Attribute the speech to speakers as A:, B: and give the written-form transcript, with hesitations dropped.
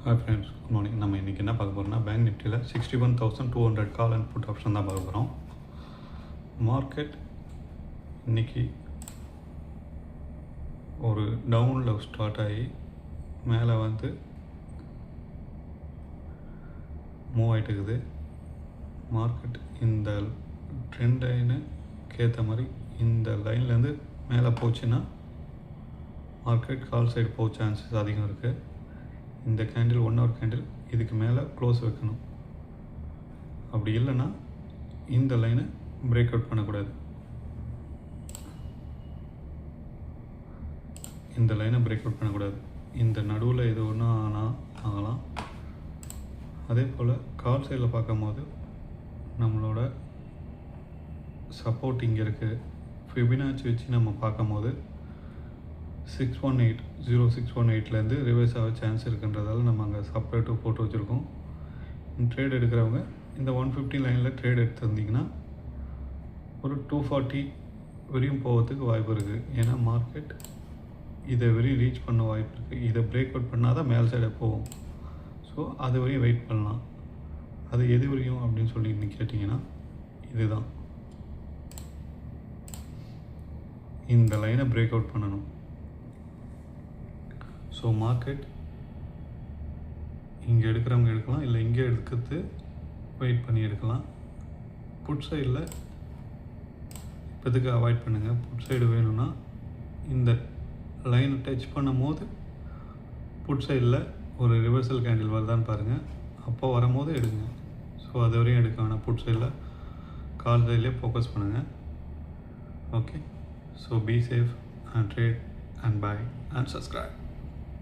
A: Hi friends, good morning. நம்ம இன்றைக்கி என்ன பார்க்க போகிறோம்னா பேங்க் நிஃப்டியில் 61,200 கால் அண்ட் புட் ஆப்ஷன் தான் பார்க்க போகிறோம். மார்க்கெட் இன்றைக்கி ஒரு டவுனில் ஸ்டார்ட் ஆகி மேலே வந்து மூவ் ஆகிட்டு இருக்குது. மார்க்கெட் இந்த ட்ரெண்ட் லைனுக்கு ஏற்ற மாதிரி இந்த லைன்லேருந்து மேலே போச்சுன்னா மார்க்கெட் கால் சைடு போக சான்சஸ் அதிகம் இருக்குது. இந்த கேண்டில் 1 hour கேண்டில் இதுக்கு மேலே க்ளோஸ் வைக்கணும். அப்படி இல்லைன்னா இந்த லைனை பிரேக் அவுட் பண்ணக்கூடாது. இந்த லைனை பிரேக் அவுட் பண்ணக்கூடாது. இந்த நடுவில் எது ஒன்றும் ஆகலாம். அதே போல் கால் சைடில் பார்க்கும்போது நம்மளோட சப்போர்ட் இங்கே இருக்குது. ஃபிபினாச்சி வச்சு நம்ம பார்க்கும்போது 0618 ரிவர்ஸ் ஆக சான்ஸ் இருக்குன்றதால நம்ம அங்கே செப்பரேட்டாக போட்டு வச்சுருக்கோம். ட்ரேட் எடுக்கிறவங்க இந்த 150 லைனில் ட்ரேட் எடுத்திருந்தீங்கன்னா ஒரு 240 வரையும் போகிறதுக்கு வாய்ப்பு இருக்குது. ஏன்னா மார்க்கெட் இதை வரையும் ரீச் பண்ண வாய்ப்பு இருக்குது. இதை பிரேக் அவுட் பண்ணால் தான் மேல் சைடை போகும். ஸோ அது வரையும் வெயிட் பண்ணலாம். அது எது வரையும் அப்படின்னு சொல்லி இன்னைக்கு கேட்டிங்கன்னா இதுதான், இந்த லைனை பிரேக் அவுட் பண்ணணும். ஸோ மார்க்கெட் இங்கே எடுக்கிறவங்க எடுக்கலாம், இல்லை இங்கே எடுக்கிறது வெயிட் பண்ணி எடுக்கலாம். புட் சைடில் இப்போதுக்கு அவாய்ட் பண்ணுங்கள். புட் சைடு வேணும்னா இந்த லைனை டச் பண்ணும் போது புட் சைடில் ஒரு ரிவர்சல் கேண்டில் வருதான்னு பாருங்கள். அப்போ வரும்போது எடுங்க. ஸோ அது வரையும் எடுக்க வேணாம். புட் சைடில் கால் சைட்லேயே ஃபோக்கஸ் பண்ணுங்கள். Okay, so be safe and trade and bye and subscribe.